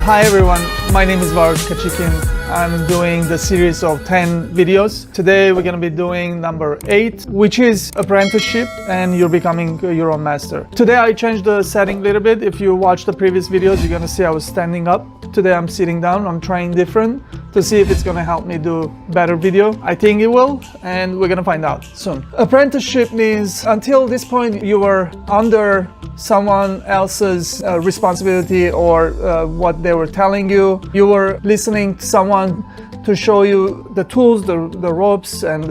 Hi everyone, my name is Varg Kachikin. I'm doing the series of 10 videos. Today we're going to be doing number 8, which is apprenticeship, and you're becoming your own master. Today I changed the setting a little bit. If you watch the previous videos, you're going to see I was standing up. Today I'm sitting down. I'm trying different to see if it's going to help me do better video. I think it will, and we're going to find out soon. Apprenticeship means until this point you were under someone else's responsibility or what they were telling you. You were listening to someone to show you the tools, the ropes, and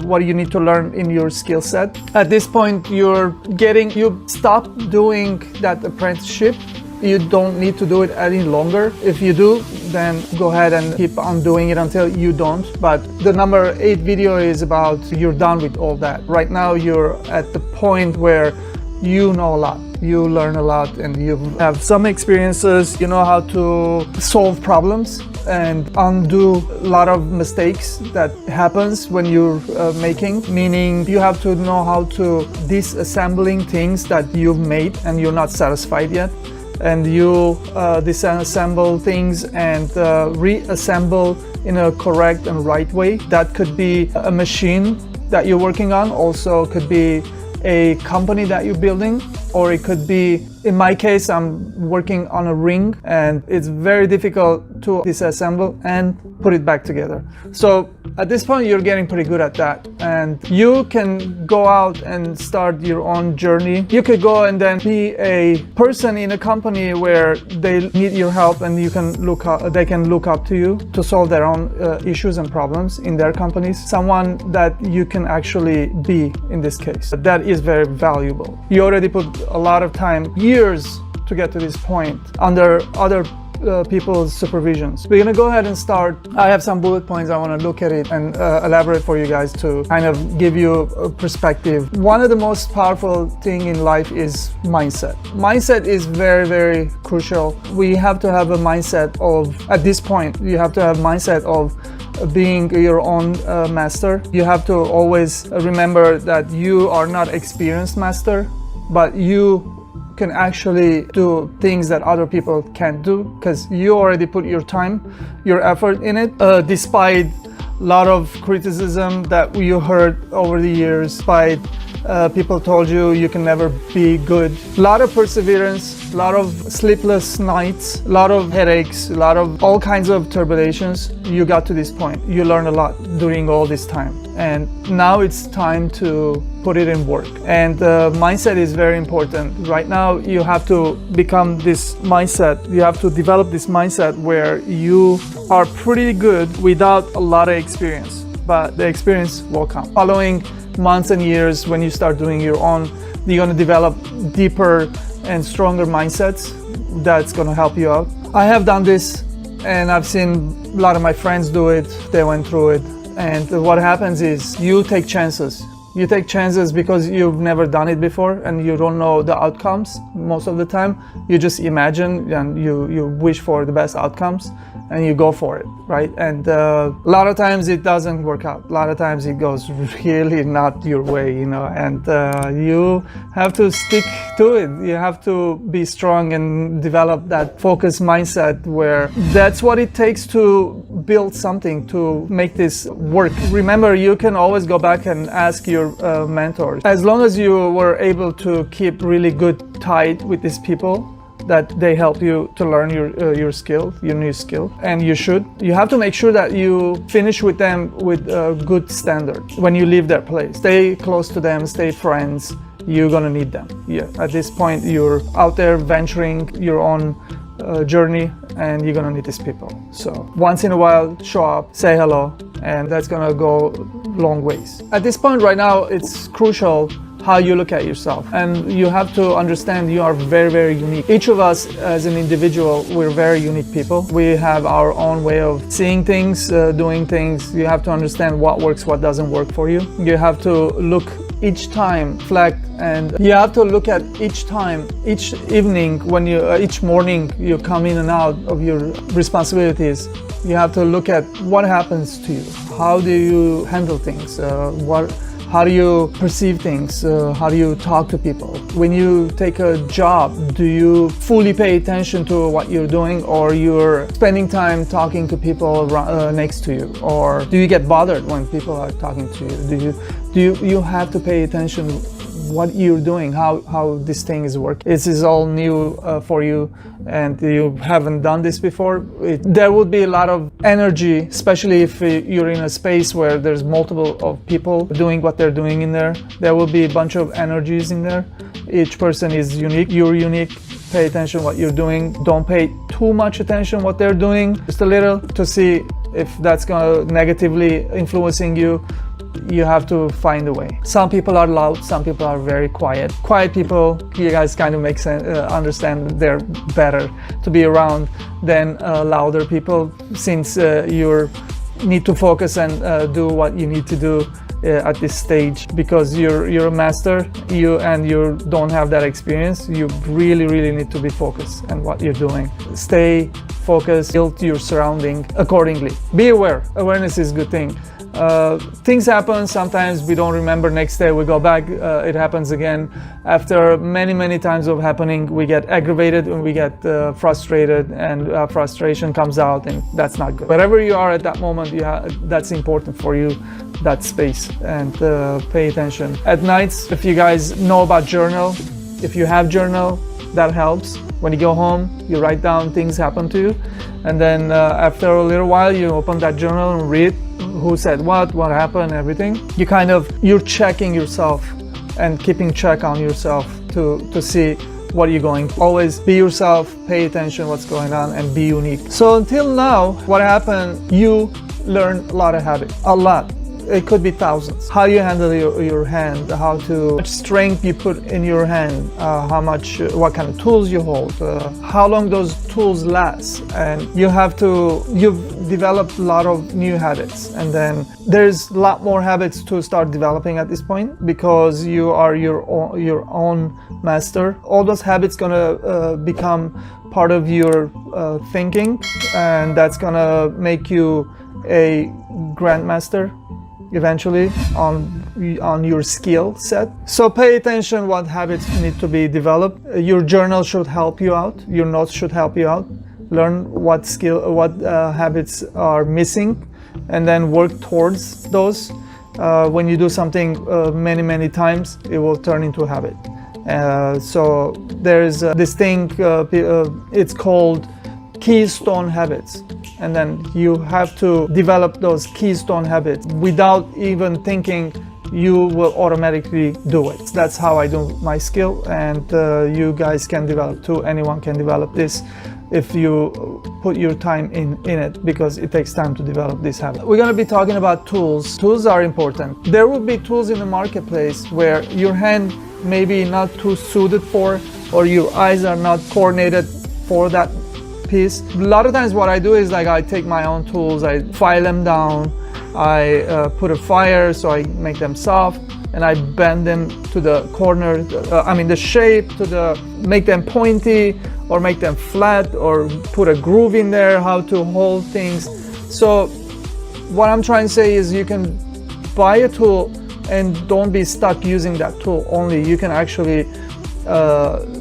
what you need to learn in your skill set. At this point, you stop doing that apprenticeship. You don't need to do it any longer. If you do, then go ahead and keep on doing it until you don't. But the number 8 video is about you're done with all that. Right now, you're at the point where you know a lot. You learn a lot and you have some experiences. You know how to solve problems and undo a lot of mistakes that happens when you're making. Meaning you have to know how to disassembling things that you've made and you're not satisfied yet. And you disassemble things and reassemble in a correct and right way. That could be a machine that you're working on, also could be a company that you're building, or it could be, in my case, I'm working on a ring and it's very difficult to disassemble and put it back together. So at this point you're getting pretty good at that, and you can go out and start your own journey. You could go and then be a person in a company where they need your help, and they can look up to you to solve their own issues and problems in their companies. Someone that you can actually be in this case. That is very valuable. You already put a lot of time, years, to get to this point under other people's supervisions. We're gonna go ahead and start. I have some bullet points. I want to look at it and elaborate for you guys to kind of give you a perspective. One of the most powerful thing in life is mindset. Mindset is very, very crucial. We have to have a mindset of, at this point, you have to have mindset of being your own master. You have to always remember that you are not experienced master, but you can actually do things that other people can't do because you already put your time, your effort in it. Despite a lot of criticism that you heard over the years, despite people told you can never be good. A lot of perseverance, a lot of sleepless nights, a lot of headaches, a lot of all kinds of turbulences. You got to this point. You learned a lot during all this time. And now it's time to put it in work. And mindset is very important. Right now, you have to become this mindset. You have to develop this mindset where you are pretty good without a lot of experience, but the experience will come. Following months and years, when you start doing your own, you're going to develop deeper and stronger mindsets that's going to help you out. I have done this, and I've seen a lot of my friends do it. They went through it. And what happens is you take chances. You take chances because you've never done it before and you don't know the outcomes most of the time. You just imagine and you wish for the best outcomes and you go for it, right? And a lot of times it doesn't work out. A lot of times it goes really not your way, and you have to stick to it. You have to be strong and develop that focused mindset where that's what it takes to build something, to make this work. Remember, you can always go back and ask your mentors. As long as you were able to keep really good tight with these people, that they help you to learn your skill, your new skill, and you have to make sure that you finish with them with a good standard when you leave their place. Stay close to them, stay friends. You're gonna need them. Yeah, at this point you're out there venturing your own journey, and you're gonna need these people. So once in a while, show up, say hello, and that's gonna go long ways. At this point right now, it's crucial how you look at yourself, and you have to understand you are very, very unique. Each of us as an individual, we're very unique people. We have our own way of seeing things, doing things. You have to understand what works, what doesn't work for you. You have to look each time, reflect, and you have to look at each time, each evening, when each morning you come in and out of your responsibilities. You have to look at what happens to you. How do you handle things? How do you perceive things? How do you talk to people? When you take a job, do you fully pay attention to what you're doing, or you're spending time talking to people next to you? Or do you get bothered when people are talking to you? You have to pay attention what you're doing, how this thing is working. This is all new for you, and you haven't done this before. There would be a lot of energy, especially if you're in a space where there's multiple of people doing what they're doing in there. There will be a bunch of energies in there. Each person is unique. You're unique. Pay attention what you're doing. Don't pay too much attention what they're doing, just a little, to see if that's gonna negatively influencing you. You have to find a way. Some people are loud, some people are very quiet. Quiet people, you guys kind of make sense, understand they're better to be around than louder people, since you need to focus and do what you need to do at this stage, because you're a master, you don't have that experience. You really need to be focused on what you're doing. Stay focused, build your surrounding accordingly. Be aware. Awareness is a good thing. Things happen, sometimes we don't remember, next day we go back, it happens again. After many times of happening, we get aggravated and we get frustrated, and frustration comes out, and that's not good. Wherever you are at that moment, that's important for you, that space, and pay attention. At nights, if you guys know about journal, if you have journal, that helps. When you go home, you write down things happen to you, and then after a little while, you open that journal and read who said what happened, everything. You're checking yourself and keeping check on yourself to see what you're going. Always be yourself, pay attention what's going on, and be unique. So until now, what happened, you learn a lot of habits, a lot. It could be thousands. How you handle your hand, how much strength you put in your hand, what kind of tools you hold, how long those tools last, and you've developed a lot of new habits, and then there's a lot more habits to start developing at this point, because you are your own master. All those habits gonna become part of your thinking, and that's gonna make you a grandmaster eventually on your skill set. So pay attention what habits need to be developed. Your journal should help you out. Your notes should help you out. Learn what habits are missing, and then work towards those. When you do something many times, it will turn into a habit. So there's this thing, it's called keystone habits. And then you have to develop those keystone habits without even thinking. You will automatically do it. That's how I do my skill, and you guys can develop too. Anyone can develop this if you put your time in it, because it takes time to develop this habit. We're going to be talking about tools. Tools are important. There will be tools in the marketplace where your hand may be not too suited for, or your eyes are not coordinated for that piece. A lot of times what I do is, like, I take my own tools, I file them down, I put a fire so I make them soft, and I bend them to the corner, the shape, make them pointy or make them flat, or put a groove in there, how to hold things. So what I'm trying to say is, you can buy a tool and don't be stuck using that tool only. You can actually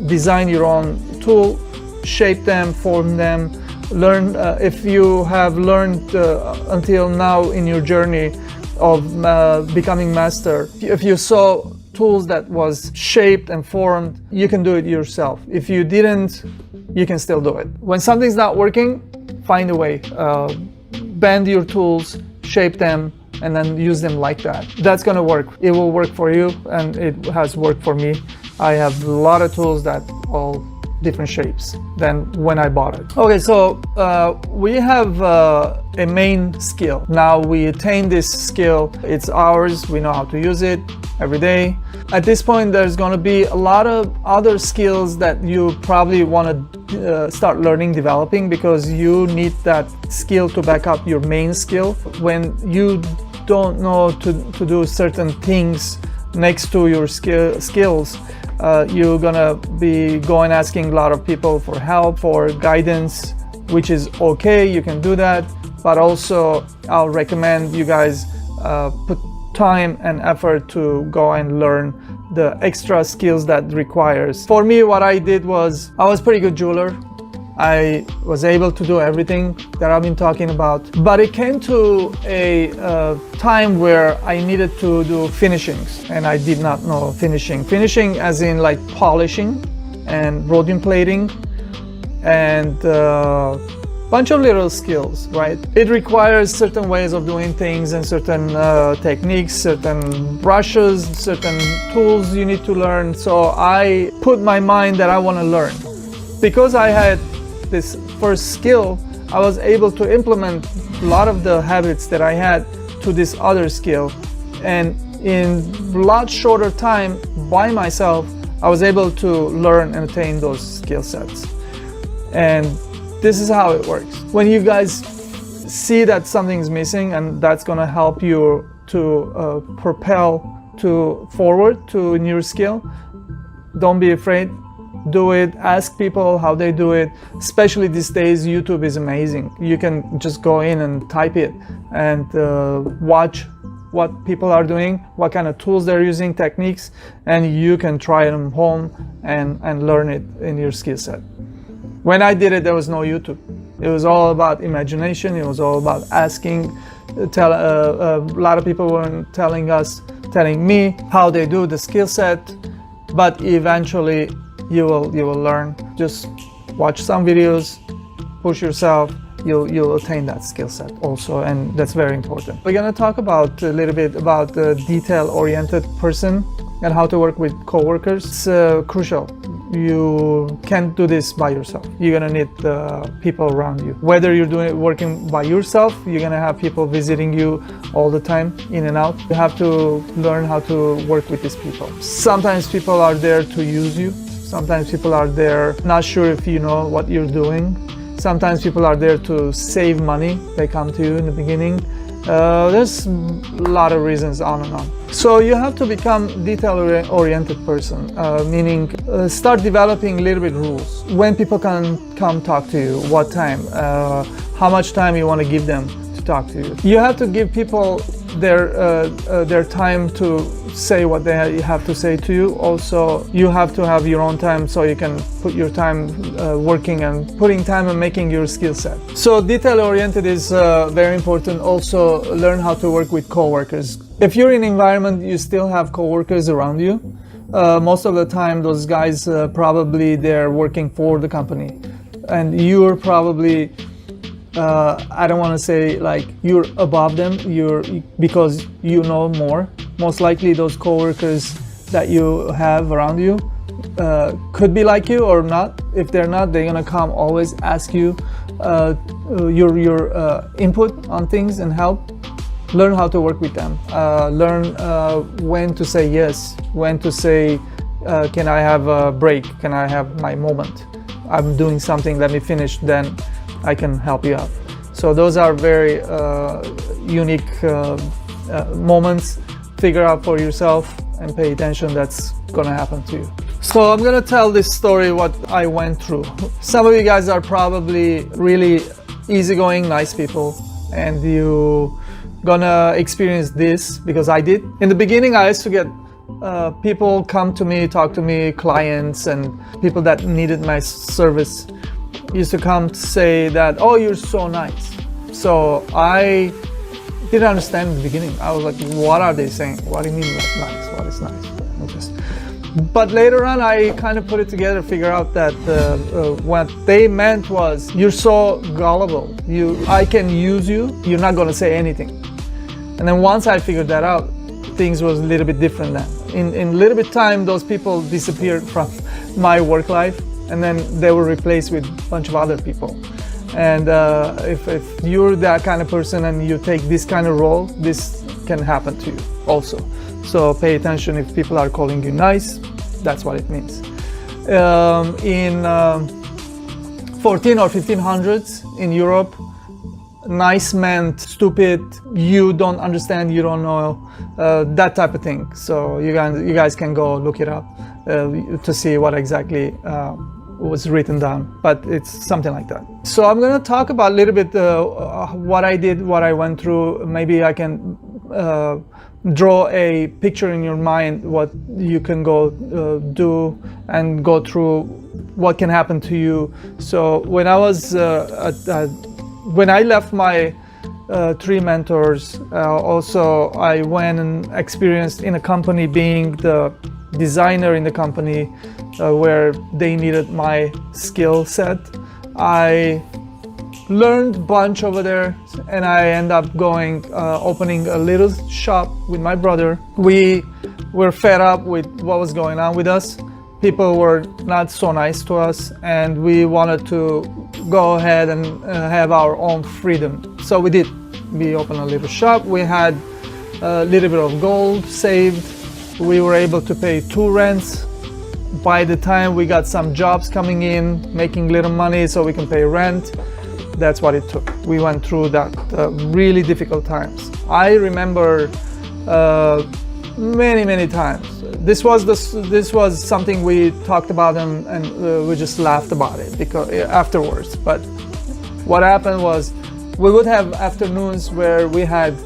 design your own tool, shape them, form them, learn. If you have learned until now in your journey of becoming master, if you saw tools that was shaped and formed, you can do it yourself. If you didn't, you can still do it. When something's not working, find a way. Bend your tools, shape them, and then use them like that. That's gonna work. It will work for you, and it has worked for me. I have a lot of tools that all different shapes than when I bought it. Okay, so we have a main skill. Now we attain this skill, it's ours, we know how to use it every day. At this point, there's going to be a lot of other skills that you probably want to start learning, developing, because you need that skill to back up your main skill. When you don't know to do certain things next to your skills, you're gonna be asking a lot of people for help, for guidance, which is okay, you can do that, but also I'll recommend you guys time and effort to go and learn the extra skills that requires. For me, what I did was, I was a pretty good jeweler. I was able to do everything that I've been talking about, but it came to a time where I needed to do finishings, and I did not know finishing. Finishing as in like polishing and rhodium plating and bunch of little skills, right? It requires certain ways of doing things and certain techniques, certain brushes, certain tools you need to learn. So I put my mind that I want to learn. Because I had this first skill, I was able to implement a lot of the habits that I had to this other skill. And in a lot shorter time by myself, I was able to learn and attain those skill sets. And this is how it works. When you guys see that something's missing, and that's gonna help you to propel forward to a new skill, don't be afraid. Do it. Ask people how they do it. Especially these days, YouTube is amazing. You can just go in and type it and watch what people are doing, what kind of tools they're using, techniques, and you can try them home and learn it in your skill set. When I did it, there was no YouTube. It was all about imagination. It was all about asking. A lot of people were telling me how they do the skill set, but eventually you will learn. Just watch some videos, push yourself, you'll attain that skill set also, and that's very important. We're gonna talk about a little bit about the detail-oriented person and how to work with coworkers. It's crucial. You can't do this by yourself. You're gonna need people around you. Whether you're working by yourself, you're gonna have people visiting you all the time, in and out. You have to learn how to work with these people. Sometimes people are there to use you. Sometimes people are there not sure if you know what you're doing. Sometimes people are there to save money. They come to you in the beginning. There's a lot of reasons, on and on. So you have to become detail-oriented person, meaning start developing a little bit rules. When people can come talk to you, what time, how much time you want to give them to talk to you. You have to give people their time to say what they have to say to you. Also, you have to have your own time, so you can put your time working and putting time and making your skill set. So detail-oriented is very important. Also, learn how to work with coworkers. If you're in an environment you still have coworkers around you, most of the time those guys probably they're working for the company, and you're probably I don't want to say like you're above them, because you know more. Most likely those coworkers that you have around you could be like you or not. If they're not, they're gonna come always ask you your input on things and help. Learn how to work with them. Learn when to say yes, when to say, can I have a break? Can I have my moment? I'm doing something, let me finish, then I can help you out. So those are very unique moments. Figure out for yourself and pay attention. That's gonna happen to you. So I'm gonna tell this story, what I went through. Some of you guys are probably really easygoing, nice people, and you gonna experience this because I did. In the beginning, I used to get people come to me, talk to me, clients and people that needed my service used to come to say that, oh, you're so nice. So I didn't understand in the beginning. I was like, what are they saying? What do you mean like nice? What is nice? But later on, I kind of put it together, figure out that what they meant was, you're so gullible. I can use you. You're not going to say anything. And then once I figured that out, things was a little bit different then. In a little bit time, those people disappeared from my work life, and then they were replaced with a bunch of other people. And if you're that kind of person and you take this kind of role, this can happen to you also. So pay attention if people are calling you nice, that's what it means. In 14 or 1500s in Europe, nice meant stupid, you don't understand, you don't know, that type of thing. So you guys can go look it up to see what exactly was written down, but it's something like that. So I'm going to talk about a little bit what I did, what I went through. Maybe I can draw a picture in your mind what you can go do and go through, what can happen to you. So when I was when I left my 3 mentors, also I went and experienced in a company being the designer in the company where they needed my skill set. I learned a bunch over there, and I ended up going opening a little shop with my brother. We were fed up with what was going on with us. People were not so nice to us, and we wanted to go ahead and have our own freedom. So we did. We opened a little shop. We had a little bit of gold saved. We were able to pay 2 rents. By the time we got some jobs coming in, making little money so we can pay rent, that's what it took. We went through that really difficult times. I remember many times. This was something we talked about, and we just laughed about it because afterwards. But what happened was, we would have afternoons where we had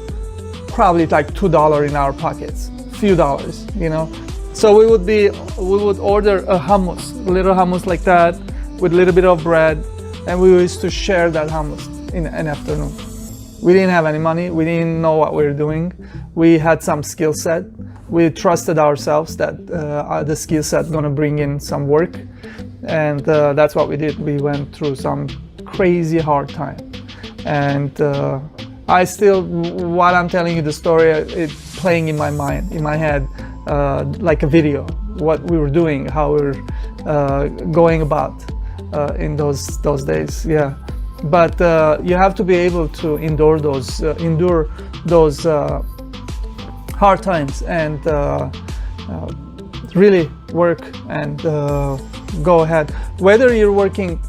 probably like $2 in our pockets, few dollars, you know. So we would order a hummus, a little hummus like that, with a little bit of bread, and we used to share that hummus in an afternoon. We didn't have any money. We didn't know what we were doing. We had some skill set. We trusted ourselves that the skill set gonna bring in some work, and that's what we did. We went through some crazy hard time, and I still, while I'm telling you the story, it's playing in my mind, in my head, like a video, what we were doing, how we were going about in those days. Yeah, but you have to be able to endure those hard times, and really work and go ahead. Whether you're working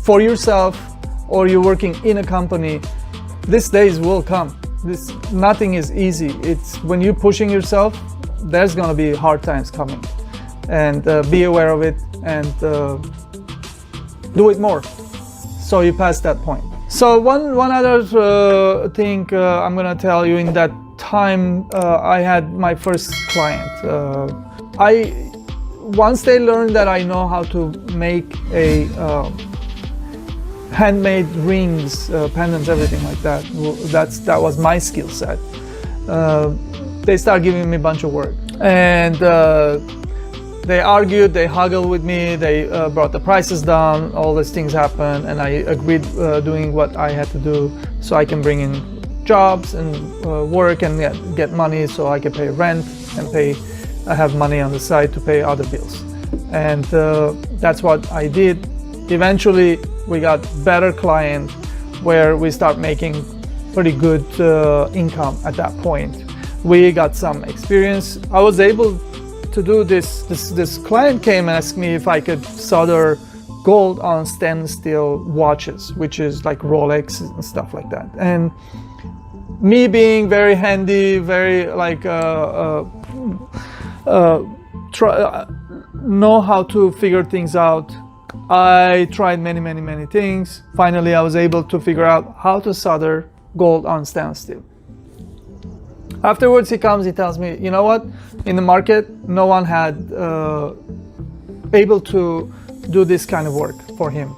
for yourself or you're working in a company, these days will come. Nothing is easy. It's when you're pushing yourself, there's gonna be hard times coming, and be aware of it, and do it more so you pass that point. So one other thing I'm gonna tell you, in that time I had my first client. Once they learned that I know how to make a handmade rings, pendants, everything like that. That was my skill set. They started giving me a bunch of work, and they argued, they haggled with me, they brought the prices down. All these things happened, and I agreed doing what I had to do so I can bring in jobs and work and get money so I can pay rent and I have money on the side to pay other bills. And that's what I did. Eventually we got better client where we start making pretty good income at that point. We got some experience. I was able to do this. This client came and asked me if I could solder gold on stainless steel watches, which is like Rolex and stuff like that. And me being very handy, very like know how to figure things out, I tried many things. Finally, I was able to figure out how to solder gold on stainless steel. Afterwards, he comes, he tells me, you know what? In the market, no one had able to do this kind of work for him.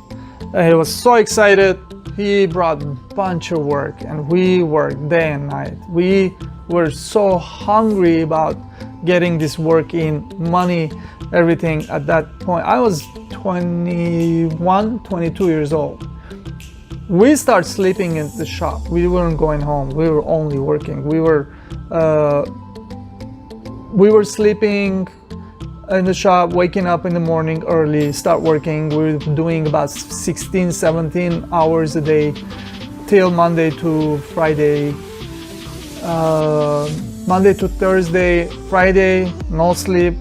He was so excited. He brought a bunch of work, and we worked day and night. We were so hungry about getting this work in, money, everything. At that point, I was 21, 22 years old. We started sleeping in the shop. We weren't going home. We were only working. We were sleeping in the shop, waking up in the morning early, start working. We were doing about 16, 17 hours a day till Monday to Friday. Monday to Thursday, Friday, no sleep.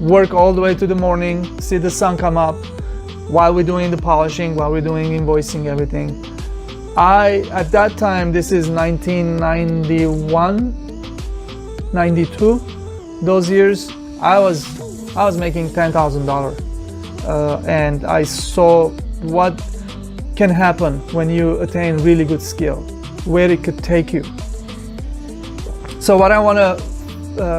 Work all the way to the morning, see the sun come up while we're doing the polishing, while we're doing invoicing, everything. At that time, this is 1991, 92, those years, I was making $10,000, and I saw what can happen when you attain really good skill, where it could take you. So what I want to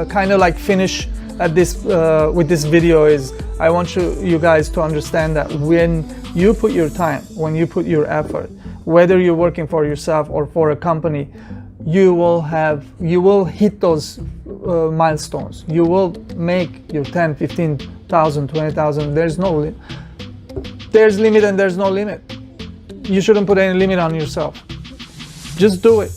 kind of like finish at this with this video is I want you guys to understand that when you put your time, when you put your effort, whether you're working for yourself or for a company, you will hit those milestones. You will make your 10, 15,000, 20,000. There's limit and there's no limit. You shouldn't put any limit on yourself. Just do it.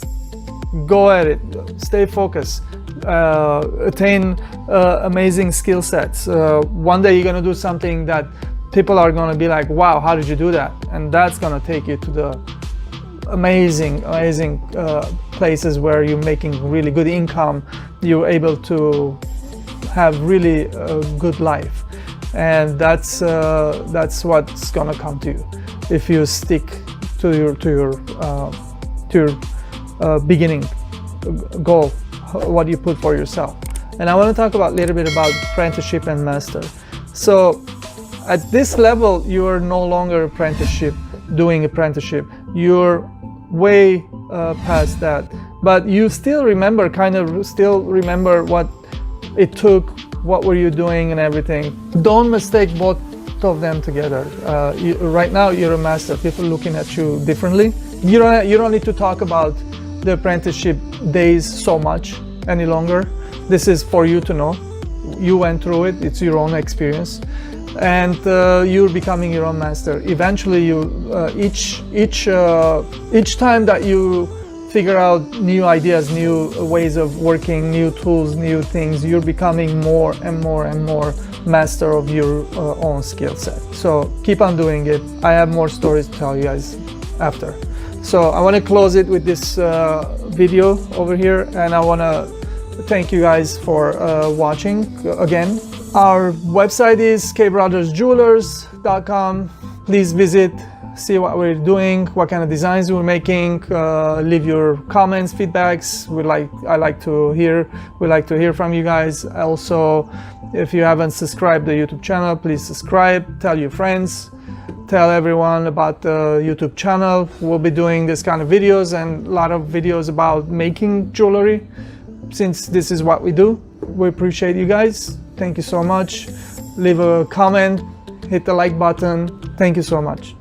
Go at it. Stay focused. Attain amazing skill sets. One day you're gonna do something that people are gonna be like, wow, how did you do that? And that's gonna take you to the amazing places where you're making really good income. You're able to have really good life, and that's what's gonna come to you if you stick to your beginning goal, what you put for yourself. And I want to talk a little bit about apprenticeship and master. So at this level, you are no longer doing apprenticeship. You're way past that, but you still remember what it took, what were you doing and everything. Don't mistake both of them together. Right now you're a master. People looking at you differently. You don't need to talk about the apprenticeship days so much any longer. This is for you to know. You went through it. It's your own experience, and you're becoming your own master. Eventually, each time that you figure out new ideas, new ways of working, new tools, new things, you're becoming more and more and more master of your own skill set. So keep on doing it. I have more stories to tell you guys after. So I want to close it with this video over here, and I want to thank you guys for watching again. Our website is kbrothersjewelers.com. Please visit, see what we're doing, what kind of designs we're making. Leave your comments, feedbacks. We like to hear from you guys. Also, if you haven't subscribed to the YouTube channel, please subscribe. Tell your friends. Tell everyone about the YouTube channel. We'll be doing this kind of videos and a lot of videos about making jewelry, since this is what we do. We appreciate you guys. Thank you so much. Leave a comment, hit the like button. Thank you so much.